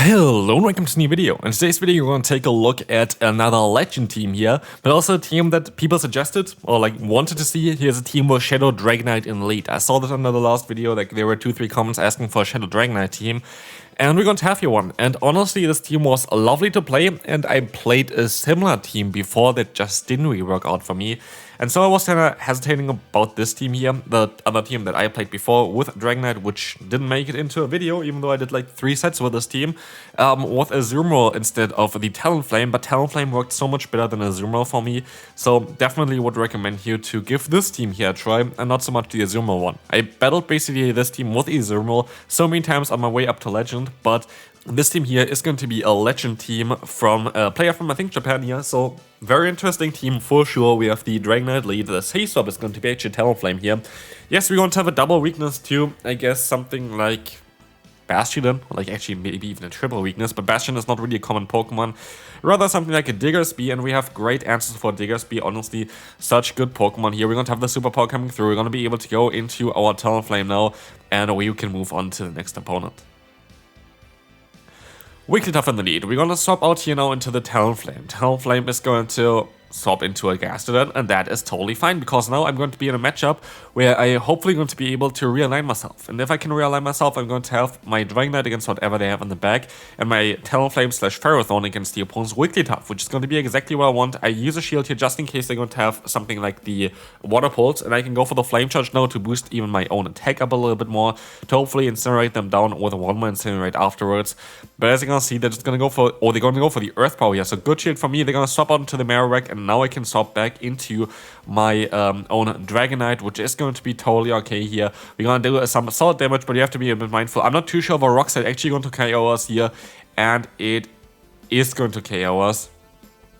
Hello and welcome to a new video. In today's video we're going to take a look at another legend team here, but also a team that people suggested or wanted to see. Here's a team with Shadow Dragonite in lead. I saw this under the last video, there were 2-3 comments asking for a Shadow Dragonite team. And we're going to have here one. And honestly, this team was lovely to play, and I played a similar team before that just didn't really work out for me. And so I was kind of hesitating about this team here, the other team that I played before with Dragonite, which didn't make it into a video, even though I did like 3 sets with this team, with Azumarill instead of the Talonflame. But Talonflame worked so much better than Azumarill for me, so definitely would recommend you to give this team here a try, and not so much the Azumarill one. I battled basically this team with Azumarill so many times on my way up to Legend, but this team here is going to be a legend team from a player from, I think, Japan here, so very interesting team for sure. We have the Dragonite lead, the Say-Swap is going to be actually Talonflame here. Yes, we're going to have a double weakness too, I guess something like Bastion, like actually maybe even a triple weakness, but Bastion is not really a common Pokemon, rather something like a Diggersby, and we have great answers for Diggersby, honestly, such good Pokemon here. We're going to have the superpower coming through, we're going to be able to go into our Talonflame now, and we can move on to the next opponent. Wigglytuff in the lead. We're going to swap out here now into the Talonflame. Talonflame is going to swap into a Gastrodon, and that is totally fine, because now I'm going to be in a matchup where I hopefully going to be able to realign myself. And if I can realign myself, I'm going to have my Dragonite against whatever they have in the back, and my Talonflame / Ferrothorn against the opponent's Wigglytuff, which is going to be exactly what I want. I use a shield here just in case they're going to have something like the Water Pulse, and I can go for the Flame Charge now to boost even my own attack up a little bit more, to hopefully incinerate them down with a 1-more Incinerate afterwards. But as you're going to see, they're just going to go for, or they're going to go for the Earth Power here, so good shield for me. They're going to swap out into the Marowak, and now I can swap back into my own Dragonite, which is going to be totally okay here. We're going to do some solid damage, but you have to be a bit mindful. I'm not too sure if a Rock Slide actually going to KO us here, and it is going to KO us.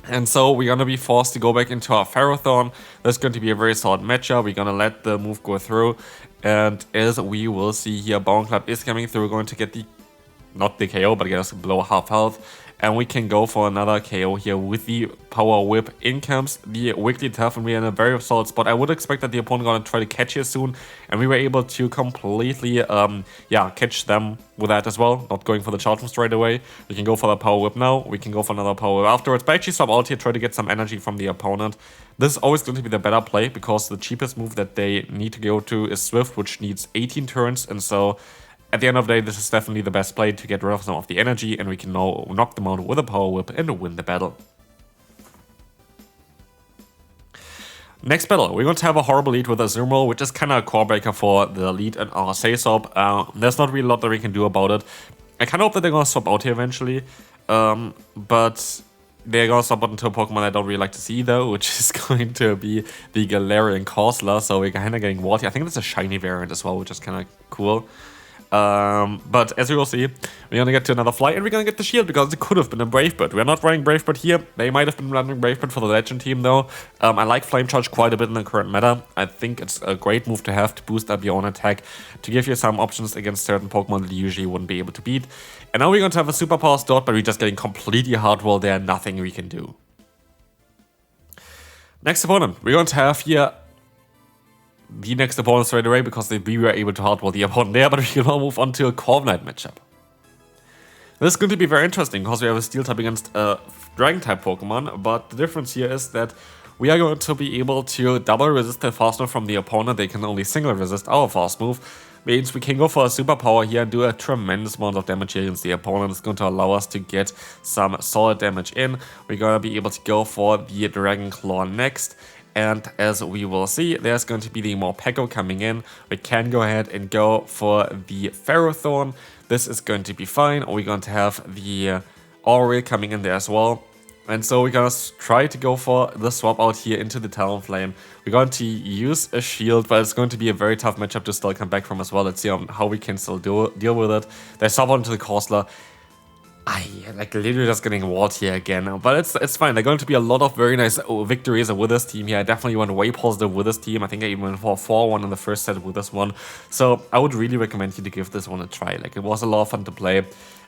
And so we're going to be forced to go back into our Ferrothorn. That's going to be a very solid matchup. We're going to let the move go through, and as we will see here, Bone Club is coming through. We're going to get the, not the KO, but get us below half health. And we can go for another KO here with the Power Whip. In comes the Wigglytuff, and we're in a very solid spot. I would expect that the opponent gonna try to catch here soon, and we were able to completely, catch them with that as well. Not going for the Charge straight away. We can go for the Power Whip now. We can go for another Power Whip afterwards. But actually swap out here, try to get some energy from the opponent. This is always going to be the better play, because the cheapest move that they need to go to is Swift, which needs 18 turns, and so at the end of the day, this is definitely the best play to get rid of some of the energy, and we can now knock them out with a Power Whip and win the battle. Next battle, we're going to have a horrible lead with Azumarill, which is kind of a core breaker for the lead and our Say-Swap. There's not really a lot that we can do about it. I kind of hope that they're going to swap out here eventually, but they're going to swap out into a Pokemon I don't really like to see though, which is going to be the Galarian Corsola, so we're kind of getting Water. I think that's a shiny variant as well, which is kind of cool. But as you will see, we're gonna get to another fly, and we're gonna get the shield, because it could have been a Brave Bird. We're not running Brave Bird here. They might have been running Brave Bird for the Legend team though. I like Flame Charge quite a bit in the current meta. I think it's a great move to have to boost up your own attack, to give you some options against certain Pokemon that you usually wouldn't be able to beat. And now we're going to have a Superpower Start, but we're just getting completely hardwall there, nothing we can do. Next opponent, we're going to have here the next opponent straight away, because we were able to hardwall the opponent there, but we can now move on to a Corviknight matchup. This is going to be very interesting, because we have a Steel type against a Dragon type Pokemon, but the difference here is that we are going to be able to double resist the fast move from the opponent. They can only single resist our fast move. Means we can go for a superpower here and do a tremendous amount of damage here against the opponent. It's going to allow us to get some solid damage in. We're going to be able to go for the Dragon Claw next. And as we will see, there's going to be the Morpeko coming in. We can go ahead and go for the Ferrothorn. This is going to be fine. We're going to have the Oriole coming in there as well. And so we're going to try to go for the swap out here into the Talonflame. We're going to use a shield, but it's going to be a very tough matchup to still come back from as well. Let's see how we can still deal with it. They swap out into the Corsola. Literally just getting walled here again, but it's fine. There are going to be a lot of very nice victories with this team here. I definitely went way positive with this team. I think I even went for 4-1 in the first set with this one. So I would really recommend you to give this one a try. It was a lot of fun to play.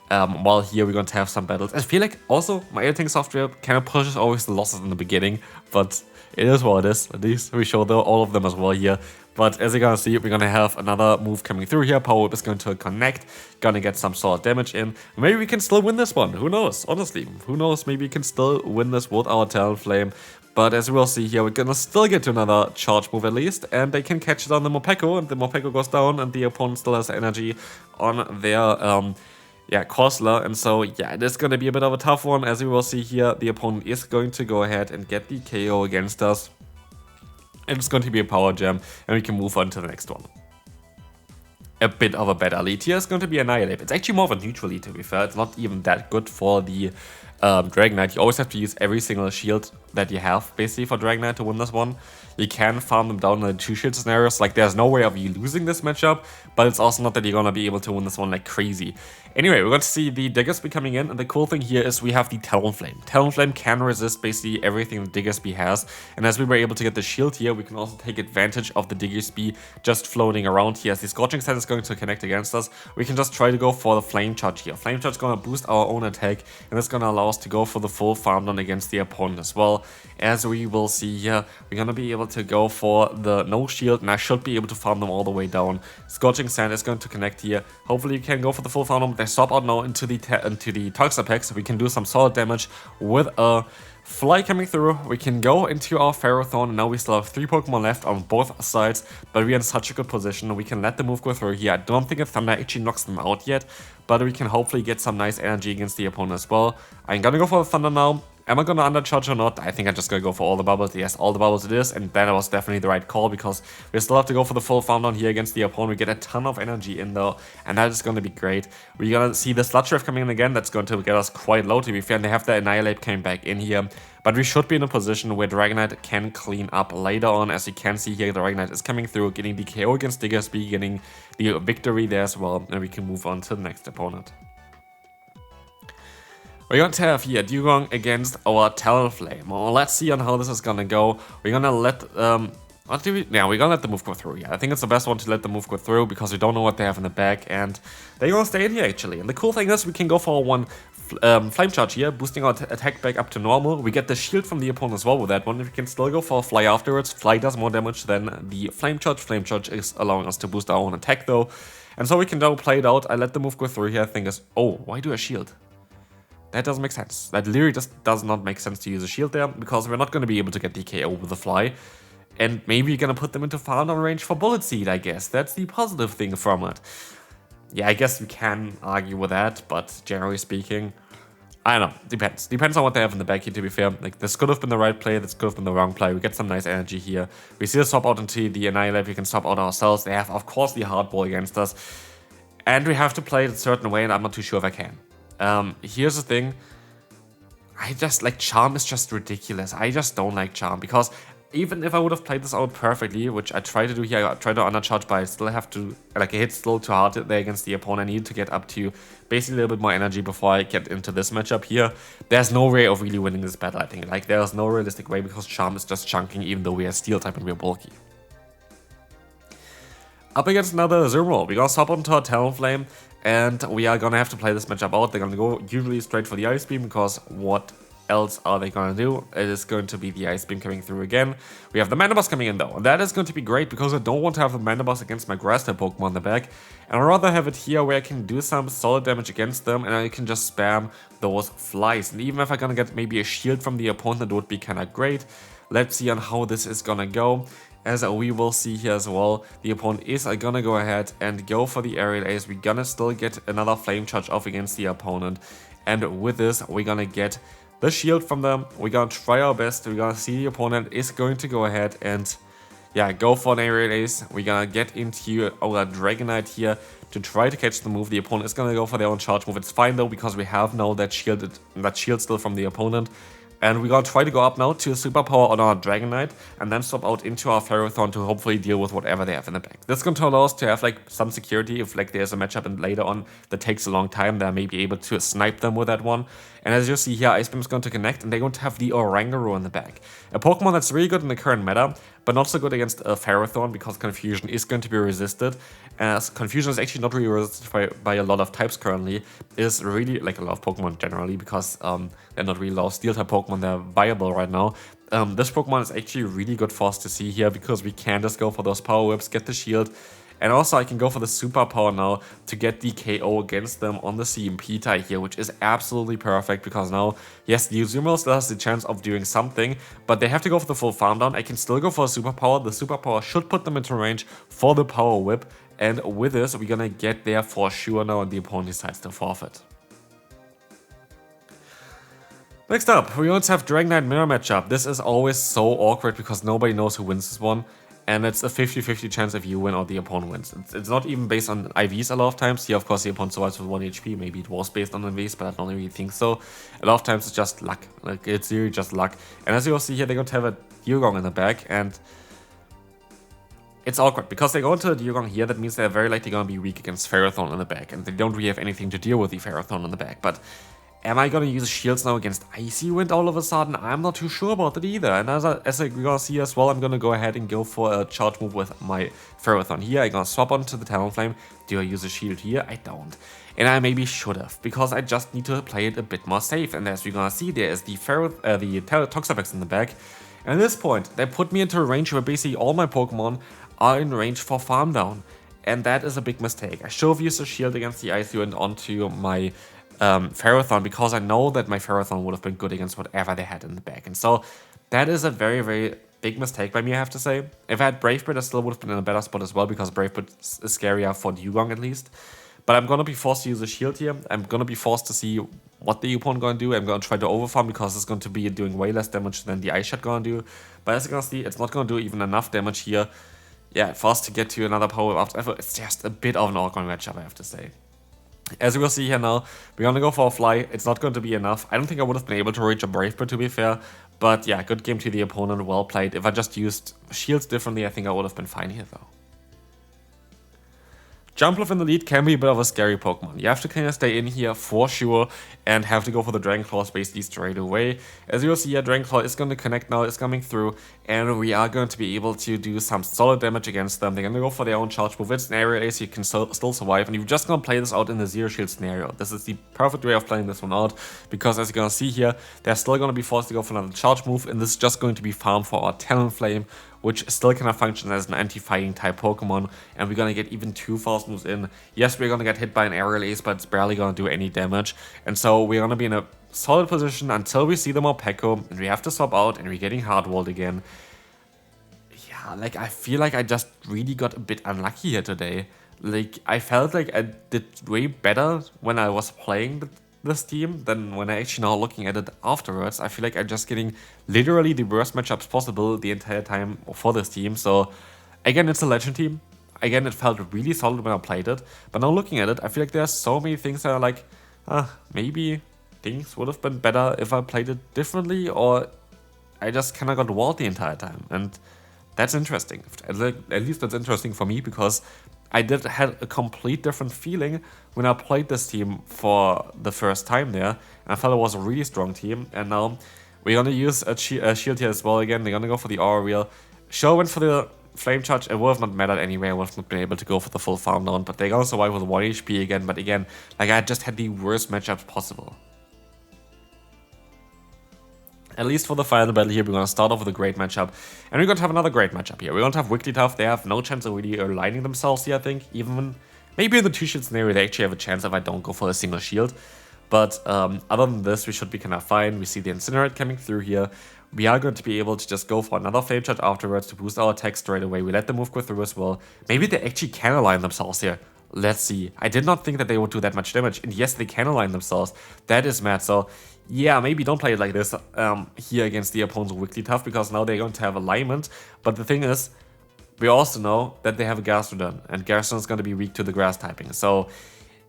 While here we're going to have some battles. I feel like also my editing software kind of pushes always the losses in the beginning, but it is what it is. At least we show all of them as well here. But as you're gonna see, we're gonna have another move coming through here. Power Whip is going to connect, gonna get some solid damage in. Maybe we can still win this one, who knows, honestly. Who knows, maybe we can still win this with our Talonflame. But as we will see here, we're gonna still get to another charge move at least, and they can catch it on the Morpeko, and the Morpeko goes down, and the opponent still has energy on their Corsola, and so yeah, it is going to be a bit of a tough one. As we will see here, the opponent is going to go ahead and get the KO against us. And it's going to be a power gem, and we can move on to the next one. A bit of a better lead here is going to be Annihilate. It's actually more of a neutral lead, to be fair. It's not even that good for the Dragonite. You always have to use every single shield that you have, basically, for Dragonite to win this one. You can farm them down in the 2-shield scenarios. Like, there's no way of you losing this matchup, but it's also not that you're gonna be able to win this one like crazy. Anyway, we're going to see the Diggersby coming in, and the cool thing here is we have the Talonflame. Talonflame can resist basically everything the Diggersby has, and as we were able to get the shield here, we can also take advantage of the Diggersby just floating around here. As the Scorching Sand is going to connect against us, we can just try to go for the Flame Charge here. Flame Charge is going to boost our own attack, and it's going to allow us to go for the full farm down against the opponent as well. As we will see here, we're going to be able to go for the no shield, and I should be able to farm them all the way down. Scorching Sand is going to connect here. Hopefully you can go for the full farm. They swap out now into the Toxapex, so we can do some solid damage with a Fly coming through. We can go into our Ferrothorn, and now we still have 3 Pokemon left on both sides, but we're in such a good position. We can let the move go through here. I don't think a Thunder actually knocks them out yet, but we can hopefully get some nice energy against the opponent as well. I'm gonna go for the Thunder now. Am I gonna undercharge or not? I think I'm just gonna go for all the bubbles. Yes, all the bubbles it is, and that was definitely the right call, because we still have to go for the full farm down here against the opponent. We get a ton of energy in though, and that is gonna be great. We're gonna see the Sludge Wave coming in again. That's going to get us quite low, to be fair, and they have the Annihilate coming back in here. But we should be in a position where Dragonite can clean up later on. As you can see here, Dragonite is coming through, getting the KO against Diggersby, getting the victory there as well, and we can move on to the next opponent. We're going to have here Dewgong against our Talonflame. Well, let's see on how this is gonna go. We're gonna let we're gonna let the move go through. Yeah, I think it's the best one to let the move go through, because we don't know what they have in the back, and they're gonna stay in here actually. And the cool thing is we can go for one Flame Charge here, boosting our attack back up to normal. We get the shield from the opponent as well with that one. We can still go for a Fly afterwards. Fly does more damage than the Flame Charge. Flame Charge is allowing us to boost our own attack though, and so we can now play it out. I let the move go through here. I think is, oh, why do a shield? That doesn't make sense. That literally just does not make sense to use a shield there, because we're not going to be able to get the KO with the Fly. And maybe you're going to put them into farm down range for Bullet Seed, I guess. That's the positive thing from it. Yeah, I guess we can argue with that, but generally speaking, I don't know. Depends. Depends on what they have in the back here, to be fair. Like, this could have been the right play, this could have been the wrong play. We get some nice energy here. We see the swap out into the Annihilate. We can swap out ourselves. They have, of course, the Hardball against us. And we have to play it a certain way, and I'm not too sure if I can. Here's the thing. I just, like, Charm is just ridiculous. I just don't like Charm, because even if I would have played this out perfectly, which I try to do here, I try to undercharge, but I still have to, like, I hit still too hard there against the opponent. I need to get up to basically a little bit more energy before I get into this matchup here. There's no way of really winning this battle, I think. Like, there's no realistic way, because Charm is just chunking, even though we are Steel type and we're bulky. Up against another Zermo. We're gonna swap onto our Talonflame, and we are gonna have to play this matchup out. They're gonna go usually straight for the Ice Beam, because what else are they gonna do? It is going to be the Ice Beam coming through again. We have the Mandibuzz coming in though, and that is going to be great, because I don't want to have the Mandibuzz against my Grass type Pokemon in the back, and I'd rather have it here where I can do some solid damage against them, and I can just spam those Flies. And even if I'm gonna get maybe a shield from the opponent, that would be kinda great. Let's see on how this is gonna go. As we will see here as well, the opponent is gonna go ahead and go for the Aerial Ace. We're gonna still get another Flame Charge off against the opponent, and with this we're gonna get the shield from them. We're gonna try our best. We're gonna see the opponent is going to go ahead and go for an Aerial Ace. We're gonna get into our Dragonite here to try to catch the move. The opponent is gonna go for their own charge move. It's fine though, because we have now that shield still from the opponent. And we're gonna try to go up now to Superpower on our Dragonite, and then swap out into our Ferrothorn to hopefully deal with whatever they have in the back. This is going to allow us to have like some security if like there's a matchup and later on that takes a long time, then I may be able to snipe them with that one. And as you see here, Ice Beam is going to connect, and they're going to have the Oranguru in the back. A Pokemon that's really good in the current meta, but not so good against a Ferrothorn, because Confusion is going to be resisted. As Confusion is actually not really resisted by a lot of types currently. It is really, like a lot of Pokemon generally, because they're not really a lot of Steel type Pokemon, they're viable right now. This Pokemon is actually really good for us to see here because we can just go for those Power Whips, get the shield, and also I can go for the Super Power now to get the KO against them on the CMP tie here, which is absolutely perfect because now, yes, the Uzumel still has the chance of doing something, but they have to go for the full farm down. I can still go for a Super Power. The Super Power should put them into range for the Power Whip, and with this, we're gonna get there for sure now, and the opponent decides to forfeit. Next up, we want to have Dragonite mirror matchup. This is always so awkward because nobody knows who wins this one. And it's a 50-50 chance if you win or the opponent wins. It's not even based on IVs a lot of times. Here, of course, the opponent survives with 1 HP. Maybe it was based on IVs, but I don't really think so. A lot of times it's just luck. Like, it's really just luck. And as you will see here, they're going to have a Dewgong in the back. And it's awkward because they go into the Dewgong here. That means they're very likely going to be weak against Ferrothorn in the back. And they don't really have anything to deal with the Ferrothorn in the back. But am I going to use shields now against Icy Wind all of a sudden? I'm not too sure about it either. And as we're going to see as well, I'm going to go ahead and go for a charge move with my Ferrothorn here. I'm going to swap onto the Talonflame. Do I use a shield here? I don't. And I maybe should have, because I just need to play it a bit more safe. And as we're going to see, there is the Toxapex in the back. And at this point, they put me into a range where basically all my Pokemon are in range for farm down. And that is a big mistake. I should have used a shield against the Icy Wind onto my Ferrothorn, because I know that my Ferrothorn would have been good against whatever they had in the back. And so that is a very, very big mistake by me, I have to say. If I had Brave Bird, I still would have been in a better spot as well, because Brave Bird is scarier for Dewgong at least. But I'm going to be forced to use a shield here. I'm going to be forced to see what the opponent going to do. I'm going to try to overfarm because it's going to be doing way less damage than the Ice Shot going to do. But as you can see, it's not going to do even enough damage here. Yeah, for us to get to another power after. It's just a bit of an awkward matchup, I have to say. As we will see here now, we're going to go for a fly. It's not going to be enough. I don't think I would have been able to reach a Brave Bird, to be fair. But yeah, good game to the opponent, well played. If I just used shields differently, I think I would have been fine here though. Jumpluff in the lead can be a bit of a scary Pokemon. You have to kind of stay in here for sure and have to go for the Dragon Claws basically straight away. As you will see here, Dragon Claw is going to connect now, it's coming through, and we are going to be able to do some solid damage against them. They're going to go for their own charge move. It's an aerial ace, you can still survive, and you're just going to play this out in the zero shield scenario. This is the perfect way of playing this one out, because as you're going to see here, they're still going to be forced to go for another charge move, and this is just going to be farm for our Talonflame, which still kind of functions as an anti-fighting type Pokemon, and we're gonna get even 2 false moves in. Yes, we're gonna get hit by an aerial ace, but it's barely gonna do any damage, and so we're gonna be in a solid position until we see the Morpeko, and we have to swap out, and we're getting hard-walled again. Yeah, like, I feel like I just really got a bit unlucky here today. Like, I felt like I did way better when I was playing this team than when I actually now looking at it afterwards. I feel like I'm just getting literally the worst matchups possible the entire time for this team. So again, it's a legend team. Again, it felt really solid when I played it. But now looking at it, I feel like there are so many things that are like, maybe things would have been better if I played it differently, or I just kind of got walled the entire time. And that's interesting. At least that's interesting for me, because I had a complete different feeling when I played this team for the first time there. And I felt it was a really strong team. And now we're going to use a shield here as well again. They're going to go for the Aura Wheel. Sure, went for the Flame Charge. It would have not mattered anyway. I would have not been able to go for the full farm down. But they're going to survive with 1 HP again. But again, like, I just had the worst matchups possible. At least for the final battle here, we're going to start off with a great matchup. And we're going to have another great matchup here. We're going to have Wigglytuff. They have no chance of really aligning themselves here, I think. Even maybe in the 2-shield scenario, they actually have a chance if I don't go for a single shield. But other than this, we should be kind of fine. We see the Incinerate coming through here. We are going to be able to just go for another Flame Charge afterwards to boost our attack straight away. We let the move go through as well. Maybe they actually can align themselves here. Let's see. I did not think that they would do that much damage. And yes, they can align themselves. That is mad. So yeah, maybe don't play it like this here against the opponents of Wigglytuff, because now they're going to have alignment. But the thing is, we also know that they have a Gastrodon, and Gastrodon is going to be weak to the grass typing. So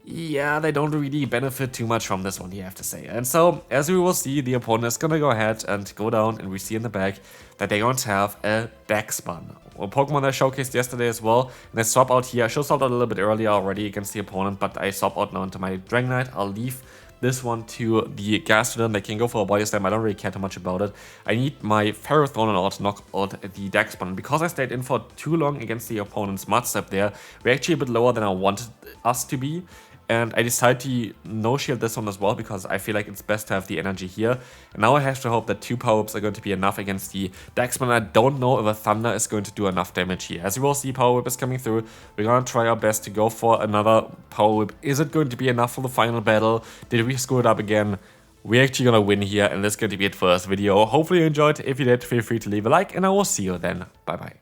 yeah, they don't really benefit too much from this one, you have to say. And so, as we will see, the opponent is going to go ahead and go down, and we see in the back that they're going to have a Backspun. A Pokemon I showcased yesterday as well. And I swap out here. I should have swapped out a little bit earlier already against the opponent, but I swap out now into my Dragonite. I'll leave this one to the Gastrodon. They can go for a Body Slam. I don't really care too much about it. I need my Ferrothorn in order to knock out the Darkspawn. Because I stayed in for too long against the opponent's Mud Step there, we're actually a bit lower than I wanted us to be. and I decided to no-shield this one as well because I feel like it's best to have the energy here. And now I have to hope that 2 power-ups are going to be enough against the Darksman. I don't know if a Thunder is going to do enough damage here. As you will see, power-whip is coming through. We're gonna try our best to go for another power-whip. Is it going to be enough for the final battle? Did we screw it up again? We're actually gonna win here, and that's going to be it for this video. Hopefully you enjoyed. If you did, feel free to leave a like, and I will see you then. Bye bye.